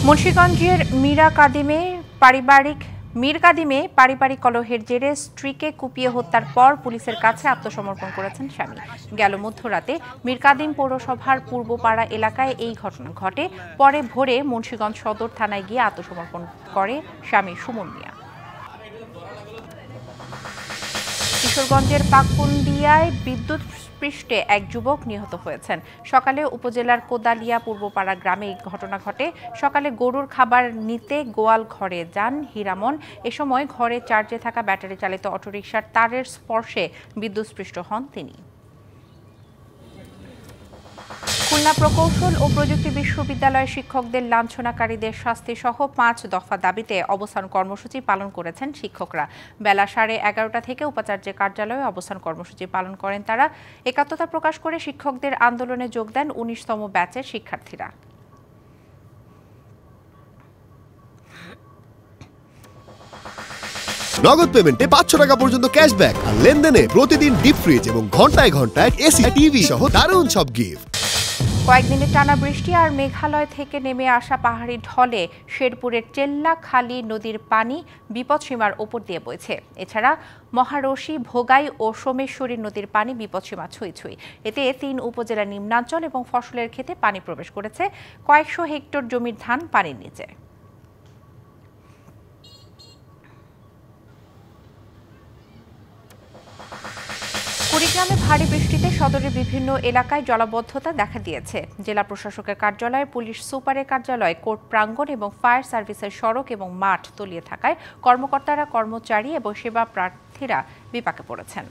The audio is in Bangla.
মুন্সিগঞ্জের মীর পারিবারিক কলহের জেরে স্ত্রীকে কুপিয়ে হত্যার পর পুলিশের কাছে আত্মসমর্পণ করেছেন স্বামী। গেল মধ্যরাতে মীরকাদিম পৌরসভার পূর্বপাড়া এলাকায় এই ঘটনা ঘটে। পরে ভোরে মুন্সিগঞ্জ সদর থানায় গিয়ে আত্মসমর্পণ করে স্বামী সুমন মিয়া। কিশোরগঞ্জের পাকুন্দিয়ায় বিদ্যুৎ স্পৃষ্টে এক যুবক নিহত হয়েছেন। সকালে উপজেলার কোদালিয়া পূর্বপাড়া গ্রামে এই ঘটনা ঘটে। সকালে গরুর খাবার নিতে গোয়াল ঘরে যান হীরামন। এ সময় ঘরে চার্জে থাকা ব্যাটারি চালিত অটোরিকশার তারের স্পর্শে বিদ্যুৎস্পৃষ্ট হন তিনি। খুলনা প্রকৌশল ও প্রযুক্তি বিশ্ববিদ্যালয়ের শিক্ষকদের লাঞ্ছনাকারীদের শাস্তি সহ ৫ দফা দাবিতে অবস্থান কর্মসূচি পালন করেছেন শিক্ষকরা। বেলা 11:30 থেকে উপাচার্যের কার্যালয়ে অবস্থান কর্মসূচি পালন করেন তারা। একাত্মতা প্রকাশ করে শিক্ষকদের আন্দোলনে যোগ দেন ১৯তম ব্যাচের শিক্ষার্থীরা। নগদ পেমেন্টে ৫০০ টাকা পর্যন্ত ক্যাশব্যাক আর লেনদেনে প্রতিদিন ডিপ ফ্রিজ এবং ঘন্টায় ঘন্টায় এসি টিভি সহ দারুণ সব গিফট। কয়েকদিনের টানা বৃষ্টি আর মেঘালয় থেকে নেমে আসা পাহাড়ি ঢলে শেরপুরের চেল্লাখালী নদীর পানি বিপদসীমার ওপর দিয়ে বইছে। এছাড়া মহারশী, ভোগাই ও সোমেশ্বরী নদীর পানি বিপদসীমা ছুঁই ছুঁই। এতে ৩ উপজেলার নিম্নাঞ্চল এবং ফসলের ক্ষেতে পানি প্রবেশ করেছে। কয়েকশো হেক্টর জমির ধান পানির নিচে। কুড়িগ্রামে ভারী বৃষ্টিতে সদরের বিভিন্ন এলাকায় জলাবদ্ধতা দেখা দিয়েছে। জেলা প্রশাসকের কার্যালয়, পুলিশ সুপারের কার্যালয়, কোর্ট প্রাঙ্গণ এবং ফায়ার সার্ভিসের সড়ক এবং মাঠ তলিয়ে থাকায় কর্মকর্তারা, কর্মচারী এবং সেবা প্রার্থীরা বিপাকে পড়েছেন।